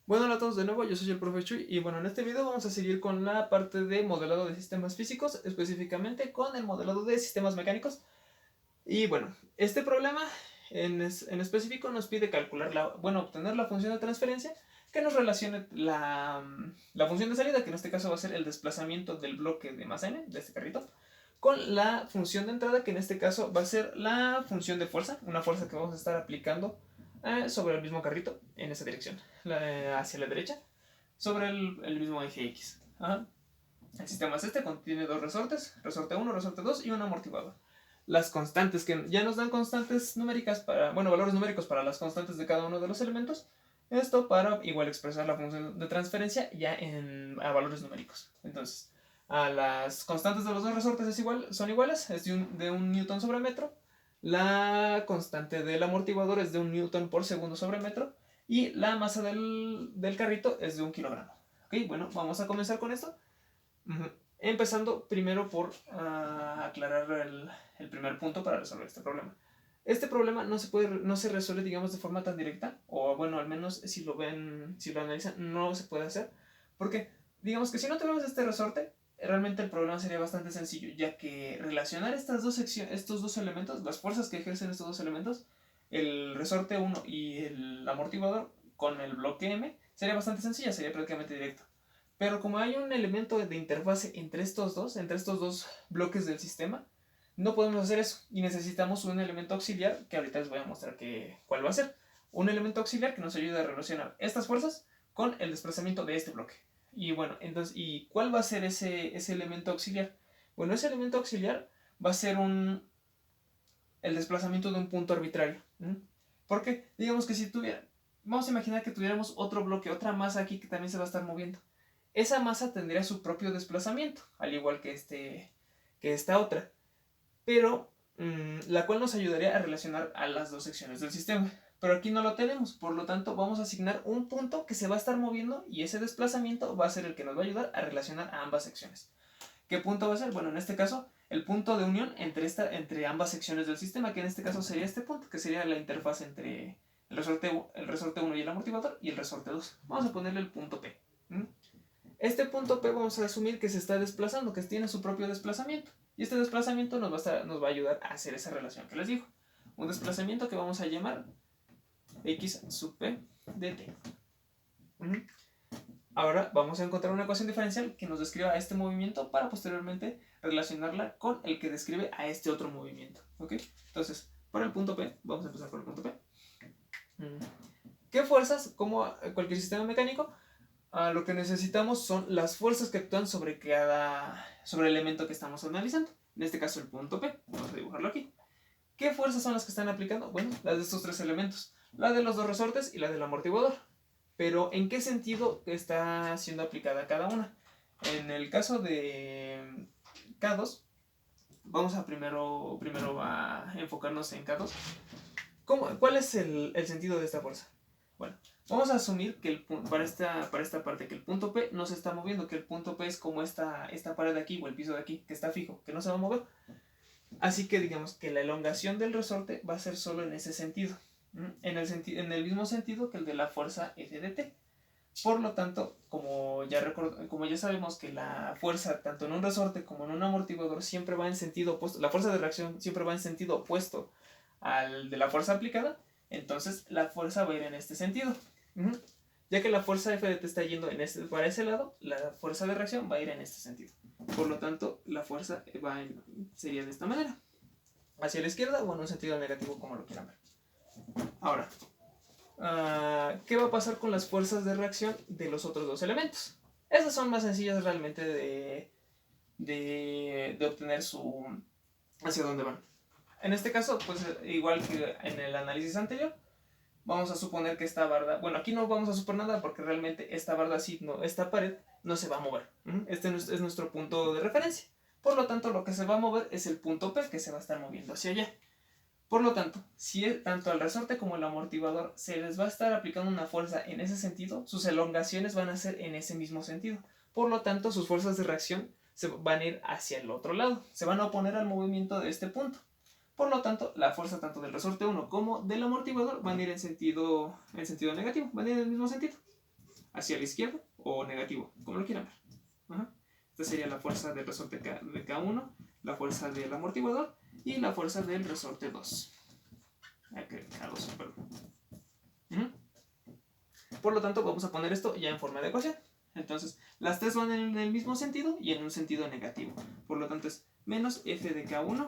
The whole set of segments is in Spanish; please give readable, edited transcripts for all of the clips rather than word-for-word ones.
Bueno, hola a todos de nuevo, yo soy el profe Chuy y bueno, en este video vamos a seguir con la parte de modelado de sistemas físicos, específicamente con el modelado de sistemas mecánicos. Y bueno, este problema en específico nos pide calcular obtener la función de transferencia que nos relacione la función de salida, que en este caso va a ser el desplazamiento del bloque de masa n, de este carrito, con la función de entrada, que en este caso va a ser la función de fuerza, una fuerza que vamos a estar aplicando sobre el mismo carrito en esa dirección, hacia la derecha, sobre el mismo eje X. Ajá. El sistema es este, contiene dos resortes, resorte 1, resorte 2 y un amortiguador. Las constantes que ya nos dan constantes numéricas valores numéricos para las constantes de cada uno de los elementos. Esto para igual expresar la función de transferencia ya a valores numéricos. Entonces, a las constantes de los dos resortes son iguales, es de un newton sobre metro. La constante del amortiguador es de 1 newton por segundo sobre metro. Y la masa del carrito es de 1 kilogramo. Ok, bueno, vamos a comenzar con esto. Empezando primero por aclarar el primer punto para resolver este problema. Este problema no se resuelve, digamos, de forma tan directa, o bueno, al menos si lo analizan, no se puede hacer, porque digamos que si no tenemos este resorte, realmente el problema sería bastante sencillo, ya que relacionar estos dos elementos, las fuerzas que ejercen estos dos elementos, el resorte 1 y el amortiguador con el bloque M, sería bastante sencilla, sería prácticamente directo. Pero como hay un elemento de interfase entre estos dos bloques del sistema, no podemos hacer eso y necesitamos un elemento auxiliar que ahorita les voy a mostrar cuál va a ser. Un elemento auxiliar que nos ayude a relacionar estas fuerzas con el desplazamiento de este bloque. Y bueno, entonces, ¿y cuál va a ser ese elemento auxiliar? Bueno, ese elemento auxiliar va a ser el desplazamiento de un punto arbitrario. Porque, digamos que vamos a imaginar que tuviéramos otro bloque, otra masa aquí que también se va a estar moviendo. Esa masa tendría su propio desplazamiento, al igual que esta otra, pero la cual nos ayudaría a relacionar a las dos secciones del sistema. Pero aquí no lo tenemos, por lo tanto vamos a asignar un punto que se va a estar moviendo y ese desplazamiento va a ser el que nos va a ayudar a relacionar a ambas secciones. ¿Qué punto va a ser? Bueno, en este caso, el punto de unión entre ambas secciones del sistema, que en este caso sería este punto, que sería la interfaz entre el resorte 1 y el amortiguador y el resorte 2. Vamos a ponerle el punto P. Este punto P vamos a asumir que se está desplazando, que tiene su propio desplazamiento. Y este desplazamiento nos va a ayudar a hacer esa relación que les digo. Un desplazamiento que vamos a llamar X sub P de T. Ahora vamos a encontrar una ecuación diferencial que nos describa este movimiento para posteriormente relacionarla con el que describe a este otro movimiento. ¿Ok? Entonces, para el punto P, vamos a empezar por el punto P. ¿Qué fuerzas, como cualquier sistema mecánico, lo que necesitamos son las fuerzas que actúan sobre el elemento que estamos analizando? En este caso el punto P. Vamos a dibujarlo aquí. ¿Qué fuerzas son las que están aplicando? Bueno, las de estos tres elementos. La de los dos resortes y la del amortiguador. Pero ¿en qué sentido está siendo aplicada cada una? En el caso de K2, vamos a primero a enfocarnos en K2. ¿Cuál es el sentido de esta fuerza? Bueno, vamos a asumir que para esta parte que el punto P no se está moviendo, que el punto P es como esta pared de aquí o el piso de aquí, que está fijo, que no se va a mover. Así que digamos que la elongación del resorte va a ser solo en ese sentido, en el mismo sentido que el de la fuerza F de T. Por lo tanto, como ya sabemos que la fuerza tanto en un resorte como en un amortiguador siempre va en sentido opuesto, la fuerza de reacción siempre va en sentido opuesto al de la fuerza aplicada, entonces la fuerza va a ir en este sentido. Ya que la fuerza F de T está yendo para ese lado, la fuerza de reacción va a ir en este sentido. Por lo tanto, la fuerza sería de esta manera. Hacia la izquierda o en un sentido negativo, como lo quieran ver. Ahora, ¿qué va a pasar con las fuerzas de reacción de los otros dos elementos? Esas son más sencillas realmente de obtener hacia dónde van. En este caso, pues igual que en el análisis anterior, vamos a suponer que esta barda, bueno, aquí no vamos a suponer nada porque realmente esta barda esta pared no se va a mover. Este es nuestro punto de referencia. Por lo tanto, lo que se va a mover es el punto P, que se va a estar moviendo hacia allá. Por lo tanto, si tanto al resorte como al amortiguador se les va a estar aplicando una fuerza en ese sentido, sus elongaciones van a ser en ese mismo sentido. Por lo tanto, sus fuerzas de reacción se van a ir hacia el otro lado, se van a oponer al movimiento de este punto. Por lo tanto, la fuerza tanto del resorte 1 como del amortiguador van a ir en sentido negativo, van a ir en el mismo sentido. hacia la izquierda o negativo, como lo quieran ver. Ajá. Esta sería la fuerza del resorte de K1, la fuerza del amortiguador y la fuerza del resorte 2. K2, perdón. Por lo tanto, vamos a poner esto ya en forma de ecuación. Entonces, las tres van en el mismo sentido y en un sentido negativo. Por lo tanto, es menos f de K1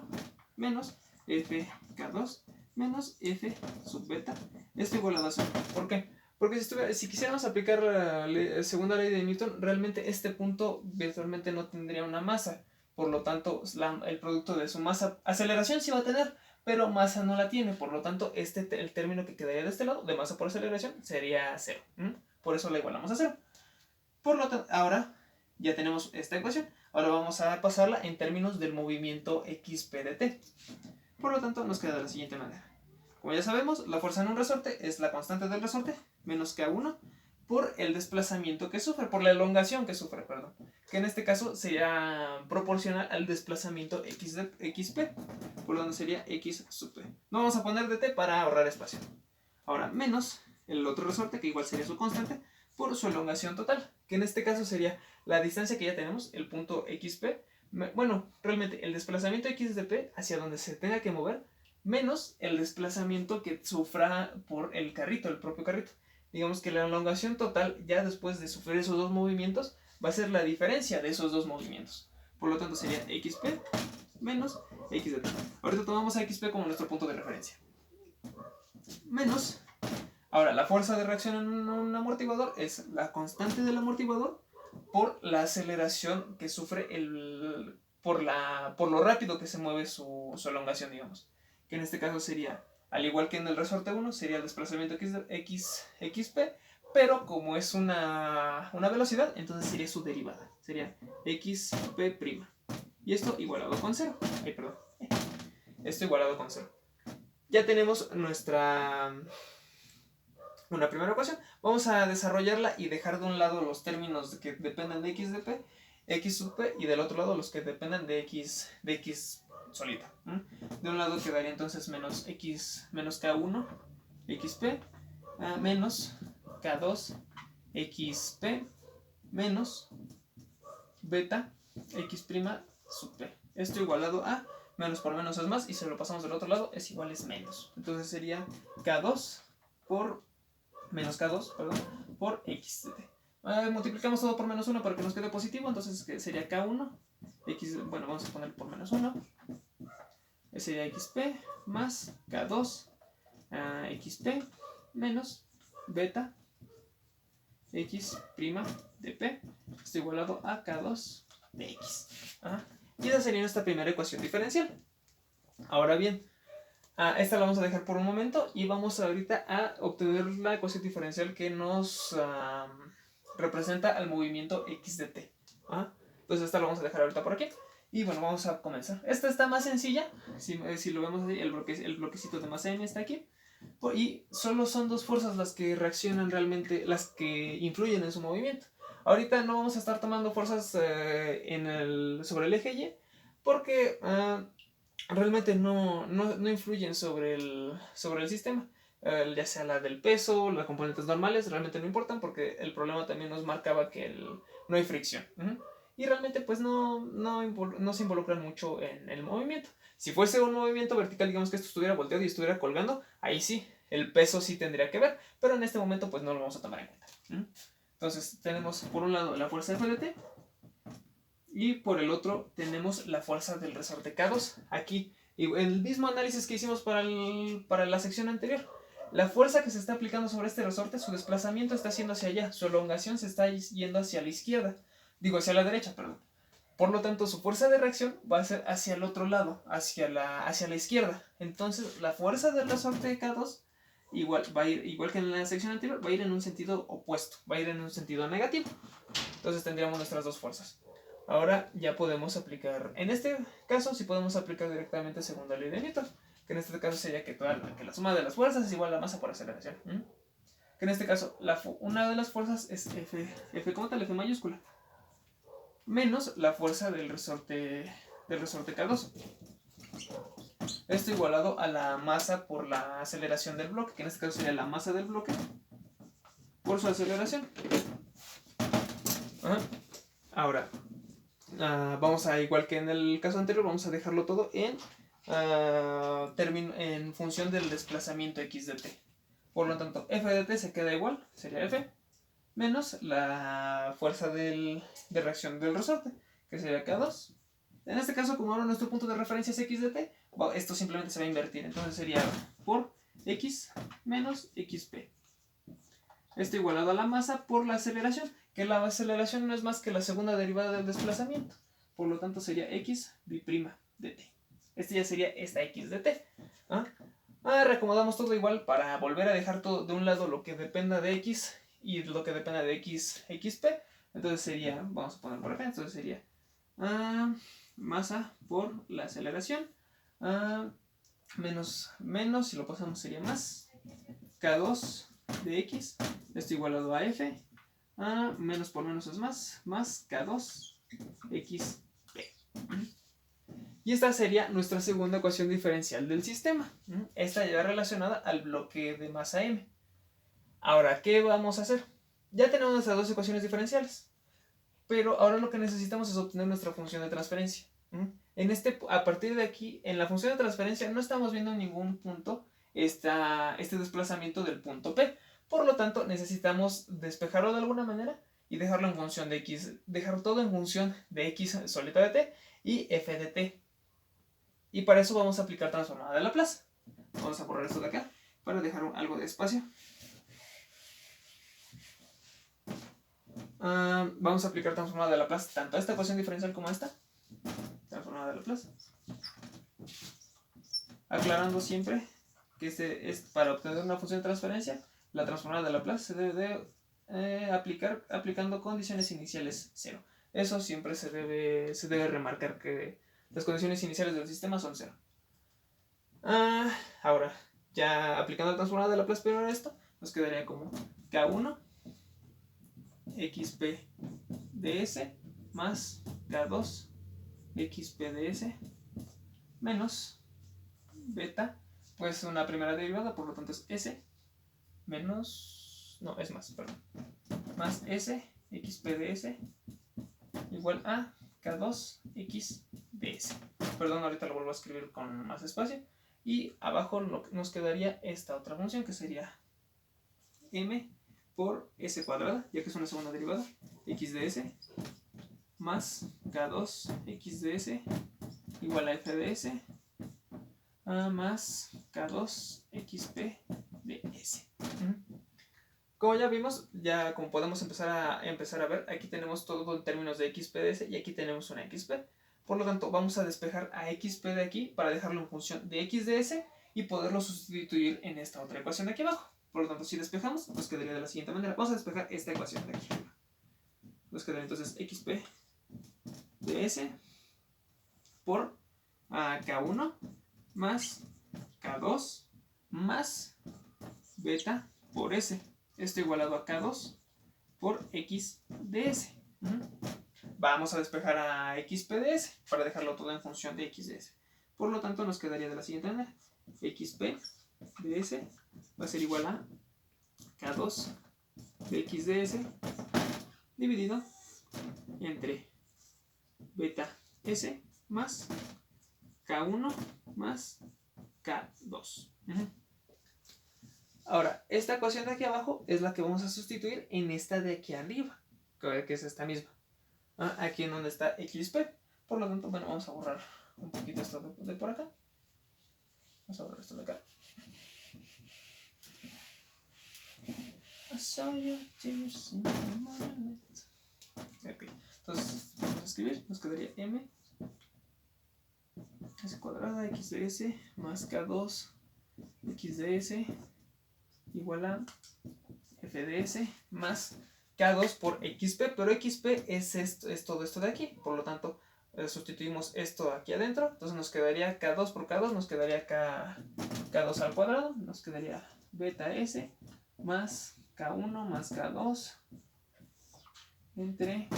menos f K2 menos f sub beta. Esto igual a 0. ¿Por qué? Porque si quisiéramos aplicar la segunda ley de Newton, realmente este punto virtualmente no tendría una masa. Por lo tanto, el producto de su masa, aceleración sí va a tener, pero masa no la tiene. Por lo tanto, el término que quedaría de este lado, de masa por aceleración, sería 0. Por eso la igualamos a 0. Por lo tanto, ahora ya tenemos esta ecuación. Ahora vamos a pasarla en términos del movimiento xp de t. Por lo tanto, nos queda de la siguiente manera. Como ya sabemos, la fuerza en un resorte es la constante del resorte menos K1 por el desplazamiento que sufre, por la elongación que sufre, perdón. Que en este caso sería proporcional al desplazamiento xp. Por lo tanto sería x sub p. No vamos a poner dt para ahorrar espacio. Ahora, menos el otro resorte, que igual sería su constante, por su elongación total, que en este caso sería la distancia que ya tenemos, el punto xp, bueno, realmente el desplazamiento x de p hacia donde se tenga que mover, menos el desplazamiento que sufra por el carrito, el propio carrito. Digamos que la elongación total, ya después de sufrir esos dos movimientos, va a ser la diferencia de esos dos movimientos. Por lo tanto sería xp menos x de t. Ahorita tomamos a xp como nuestro punto de referencia. Menos, ahora la fuerza de reacción en un amortiguador es la constante del amortiguador por la aceleración que sufre por lo rápido que se mueve su elongación, digamos. Que en este caso sería, al ', que en el resorte 1, sería el desplazamiento xp, pero como es una velocidad, entonces sería su derivada. Sería xp'. Y esto igualado con 0. Perdón. Esto igualado con 0. Ya tenemos una primera ecuación. Vamos a desarrollarla y dejar de un lado los términos que dependen de x de p, x sub p, y del otro lado los que dependen de x solita. De un lado quedaría entonces menos k1 xp menos k2 xp menos beta x' sub p. Esto igualado a menos por menos es más, y si lo pasamos del otro lado es igual es menos. Entonces sería k2 por menos k2, perdón, por x de t. Multiplicamos todo por menos 1 para que nos quede positivo, entonces sería k1, bueno, vamos a poner por menos 1, sería xp más k2 xp menos beta x' de p, esto igualado a k2 de x. Y esa sería nuestra primera ecuación diferencial. Ahora bien, esta la vamos a dejar por un momento y vamos ahorita a obtener la ecuación diferencial que nos representa al movimiento x de t. Entonces esta la vamos a dejar ahorita por aquí. Y bueno, vamos a comenzar. Esta está más sencilla. Si lo vemos así, el bloquecito de masa m está aquí. Y solo son dos fuerzas las que reaccionan realmente, las que influyen en su movimiento. Ahorita no vamos a estar tomando fuerzas sobre el eje Y, porque realmente no influyen sobre el sistema. Ya sea la del peso, las componentes normales, realmente no importan, porque el problema también nos marcaba que no hay fricción. Y realmente pues no se involucran mucho en el movimiento. Si fuese un movimiento vertical, digamos que esto estuviera volteado y estuviera colgando, ahí sí, el peso sí tendría que ver, pero en este momento pues no lo vamos a tomar en cuenta. Entonces tenemos por un lado la fuerza F de t, y por el otro tenemos la fuerza del resorte K2. Aquí, el mismo análisis que hicimos para la sección anterior. La fuerza que se está aplicando sobre este resorte, su desplazamiento está haciendo hacia allá, su elongación se está yendo hacia la izquierda, hacia la derecha, perdón. Por lo tanto, su fuerza de reacción va a ser hacia el otro lado, hacia la izquierda. Entonces, la fuerza del resorte K2 va a ir, igual que en la sección anterior, va a ir en un sentido opuesto, va a ir en un sentido negativo. Entonces tendríamos nuestras dos fuerzas. Ahora ya podemos aplicar, en este caso sí podemos aplicar directamente segunda ley de Newton, que en este caso sería que la suma de las fuerzas es igual a la masa por aceleración. Que en este caso una de las fuerzas es F como tal, F mayúscula, menos la fuerza del resorte K2. Esto igualado a la masa por la aceleración del bloque, que en este caso sería la masa del bloque por su aceleración. Ahora, vamos a, igual que en el caso anterior, vamos a dejarlo todo en función del desplazamiento x de t. Por lo tanto, f de t se queda igual, sería f, menos la fuerza de reacción del resorte, que sería k2. En este caso, como ahora nuestro punto de referencia es x de t, esto simplemente se va a invertir. Entonces sería por x menos xp. Esto igualado a la masa por la aceleración, que la aceleración no es más que la segunda derivada del desplazamiento. Por lo tanto sería x b' de t. Este ya sería esta x de t. Reacomodamos todo igual para volver a dejar todo de un lado lo que dependa de x y lo que dependa de x, xp. Entonces sería, vamos a poner por acá, entonces sería masa por la aceleración, menos, si lo pasamos sería más, k2 de x, esto igualado a f, menos por menos es más k2 xp. Y esta sería nuestra segunda ecuación diferencial del sistema. Esta ya relacionada al bloque de masa m. Ahora, ¿qué vamos a hacer? Ya tenemos nuestras dos ecuaciones diferenciales, pero ahora lo que necesitamos es obtener nuestra función de transferencia. A partir de aquí, en la función de transferencia no estamos viendo en ningún punto este desplazamiento del punto P. Por lo tanto, necesitamos despejarlo de alguna manera y dejarlo en función de x, dejar todo en función de x solita de t y f de t. Y para eso vamos a aplicar transformada de Laplace. Vamos a borrar esto de acá para dejar algo de espacio. Vamos a aplicar transformada de Laplace tanto a esta ecuación diferencial como a esta. Transformada de Laplace. Aclarando siempre que es para obtener una función de transferencia, la transformada de Laplace se debe de aplicar aplicando condiciones iniciales 0. Eso siempre se debe remarcar, que las condiciones iniciales del sistema son 0. Ahora, ya aplicando la transformada de Laplace primero esto, nos quedaría como K1 xp ds más K2 xp ds menos beta, pues una primera derivada, por lo tanto es s menos, no, es más, perdón, más s xp ds igual a K2 x ds. Perdón, ahorita lo vuelvo a escribir con más espacio. Y abajo nos quedaría esta otra función, que sería m por s cuadrada, ya que es una segunda derivada, x de s más k2 x de s igual a f de s más k2 xp de s. Como ya vimos, ya como podemos empezar a ver, aquí tenemos todo en términos de xp de s y aquí tenemos una xp. Por lo tanto, vamos a despejar a xp de aquí para dejarlo en función de x de s y poderlo sustituir en esta otra ecuación de aquí abajo. Por lo tanto, si despejamos, nos quedaría de la siguiente manera. Vamos a despejar esta ecuación de aquí. Nos quedaría entonces xp de s por k1 más k2 más beta por s. Esto igualado a k2 por x de s. Vamos a despejar a xp de s para dejarlo todo en función de x de s. Por lo tanto, nos quedaría de la siguiente manera. xp de s va a ser igual a k2 de x de s dividido entre beta s más k1 más k2. Ahora, esta ecuación de aquí abajo es la que vamos a sustituir en esta de aquí arriba, que es esta misma. Aquí en donde está xp. Por lo tanto, bueno, vamos a borrar un poquito esto de por acá. Vamos a borrar esto de acá. Ok, entonces vamos a escribir, nos quedaría m s cuadrada x de s más k2 x de s igual a f de s más k2 por xp, pero xp es todo esto de aquí, por lo tanto sustituimos esto aquí adentro, entonces nos quedaría k2 por k2, nos quedaría k2 al cuadrado, nos quedaría beta s más k1 más k2 entre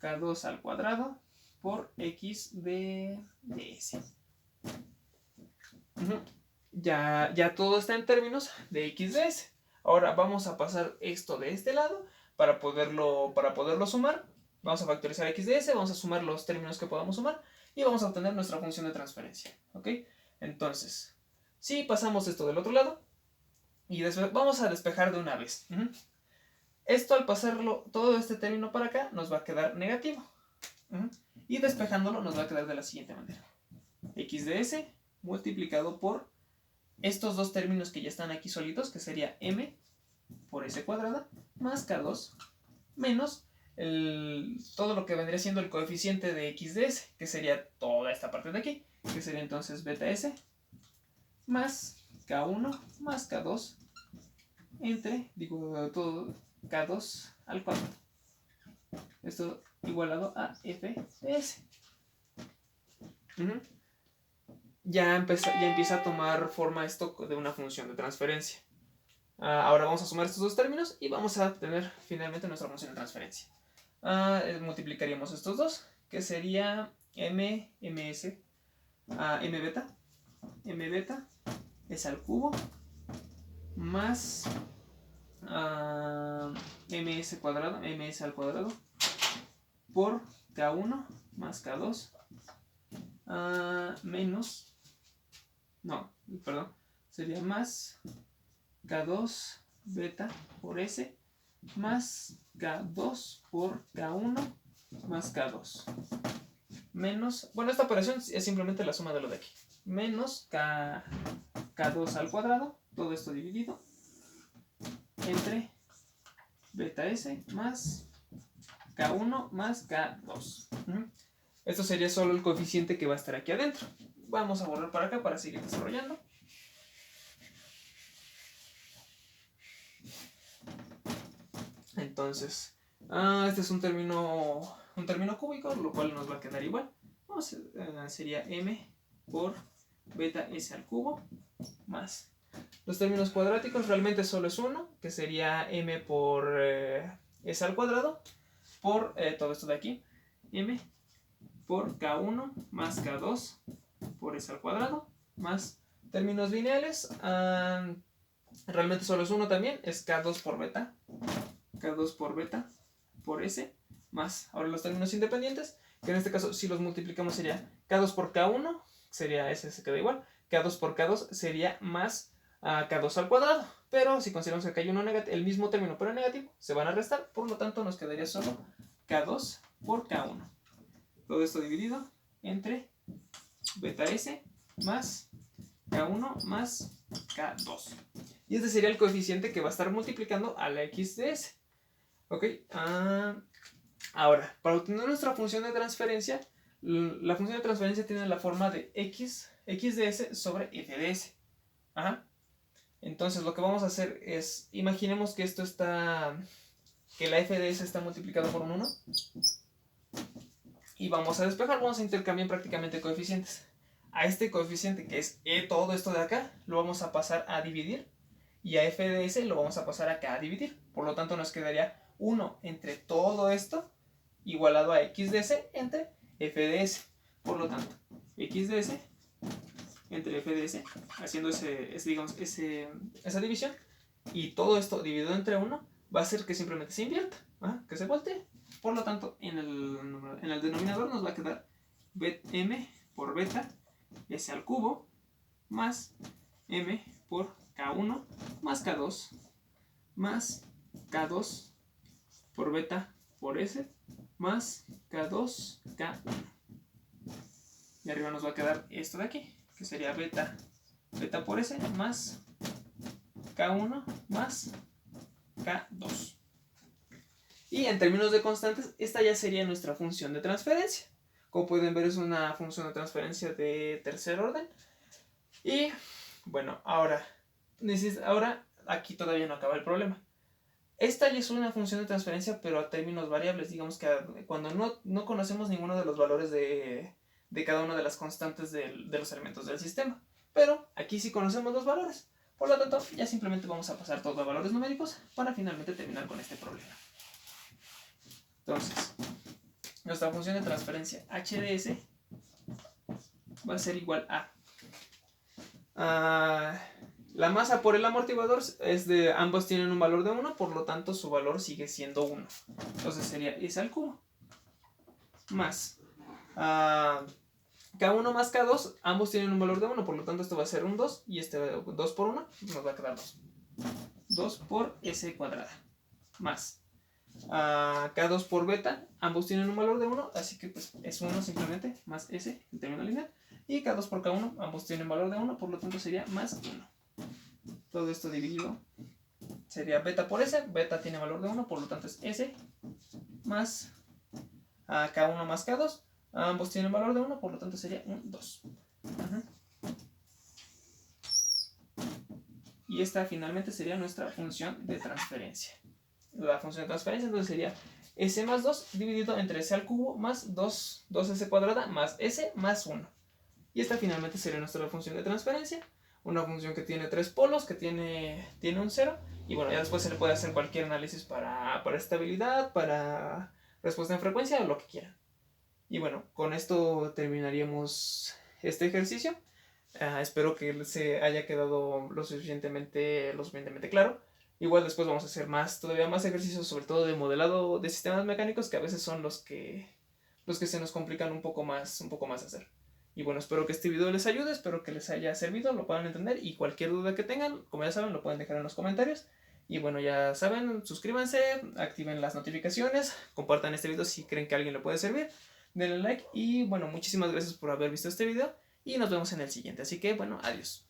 k2 al cuadrado por x de s. Ya todo está en términos de x de s. Ahora vamos a pasar esto de este lado para poderlo sumar. Vamos a factorizar x de s, vamos a sumar los términos que podamos sumar y vamos a obtener nuestra función de transferencia. ¿Ok? Entonces, si pasamos esto del otro lado y vamos a despejar de una vez. Esto al pasarlo, todo este término para acá, nos va a quedar negativo. Y despejándolo nos va a quedar de la siguiente manera. X de s multiplicado por estos dos términos que ya están aquí solitos, que sería m por s cuadrada más k2 menos todo lo que vendría siendo el coeficiente de x de s, que sería toda esta parte de aquí, que sería entonces beta s más k1 más k2 entre, todo k2 al cuadrado. Esto igualado a f de s. Ya empieza a tomar forma esto de una función de transferencia. Ahora vamos a sumar estos dos términos y vamos a obtener finalmente nuestra función de transferencia. Multiplicaríamos estos dos, que sería ms, m beta es al cubo más ms cuadrado, ms al cuadrado por k1 más k2 menos, no, perdón, sería más k2 beta por s más k2 por k1 más k2 menos, bueno, esta operación es simplemente la suma de lo de aquí, menos k2 al cuadrado, todo esto dividido entre beta s más k1 más k2. Esto sería solo el coeficiente que va a estar aquí adentro. Vamos a borrar para acá para seguir desarrollando. Entonces, este es un término cúbico, lo cual nos va a quedar igual. Sería m por beta s al cubo más los términos cuadráticos, realmente solo es uno, que sería m por s al cuadrado por todo esto de aquí, m por k1 más k2 por s al cuadrado más términos lineales, realmente solo es uno también, es k2 por beta por s más, ahora los términos independientes, que en este caso si los multiplicamos sería k2 por k1, sería s se queda igual, k2 por k2 sería más k2 al cuadrado, pero si consideramos que acá hay uno el mismo término pero negativo, se van a restar, por lo tanto nos quedaría solo k2 por k1. Todo esto dividido entre beta s más k1 más k2. Y este sería el coeficiente que va a estar multiplicando a la x de s. ¿Ok? Ahora, para obtener nuestra función de transferencia, la función de transferencia tiene la forma de x de s sobre f de s. Entonces lo que vamos a hacer es, imaginemos que esto está, que la f de s está multiplicado por un 1. Y vamos a despejar, vamos a intercambiar prácticamente coeficientes. A este coeficiente que es todo esto de acá, lo vamos a pasar a dividir. Y a f de s lo vamos a pasar acá a dividir. Por lo tanto nos quedaría 1 entre todo esto igualado a x de s entre f de s. Por lo tanto, x de s entre f de s, haciendo esa división. Y todo esto dividido entre 1 va a hacer que simplemente se invierta, que se voltee. Por lo tanto, en el denominador nos va a quedar m por beta s al cubo más m por k1 más k2 más k2 por beta por s más k2 k1. Y arriba nos va a quedar esto de aquí, que sería beta por s más k1 más k2. Y en términos de constantes, esta ya sería nuestra función de transferencia. Como pueden ver, es una función de transferencia de tercer orden. Y bueno, ahora aquí todavía no acaba el problema. Esta ya es una función de transferencia, pero a términos variables. Digamos que cuando no conocemos ninguno de los valores de cada una de las constantes de los elementos del sistema. Pero aquí sí conocemos los valores. Por lo tanto, ya simplemente vamos a pasar todo a valores numéricos para finalmente terminar con este problema. Entonces, nuestra función de transferencia h de s va a ser igual a La masa por el amortiguador es de, ambos tienen un valor de 1, por lo tanto su valor sigue siendo 1. Entonces sería S al cubo más K1 más K2, ambos tienen un valor de 1, por lo tanto esto va a ser un 2 y este 2 por 1 nos va a quedar 2. 2 por S cuadrada más K2 por beta, ambos tienen un valor de 1, así que pues es 1 simplemente, más S en términos lineal. Y K2 por K1, ambos tienen valor de 1, por lo tanto sería más 1. Todo esto dividido sería beta por S, beta tiene valor de 1, por lo tanto es S más K1 más K2, ambos tienen valor de 1, por lo tanto sería un 2. Y esta finalmente sería nuestra función de transferencia. La función de transferencia entonces sería S más 2 dividido entre S al cubo más 2S cuadrada más S más 1. Y esta finalmente sería nuestra función de transferencia. Una función que tiene 3 polos, que tiene un 0. Y bueno, ya después se le puede hacer cualquier análisis para estabilidad, para respuesta en frecuencia o lo que quieran. Y bueno, con esto terminaríamos este ejercicio. Espero que se haya quedado lo suficientemente claro. Igual después vamos a hacer todavía más ejercicios, sobre todo de modelado de sistemas mecánicos, que a veces son los que se nos complican un poco más hacer. Y bueno, espero que este video les ayude, espero que les haya servido, lo puedan entender, y cualquier duda que tengan, como ya saben, lo pueden dejar en los comentarios. Y bueno, ya saben, suscríbanse, activen las notificaciones, compartan este video si creen que a alguien le puede servir, denle like y bueno, muchísimas gracias por haber visto este video y nos vemos en el siguiente. Así que bueno, adiós.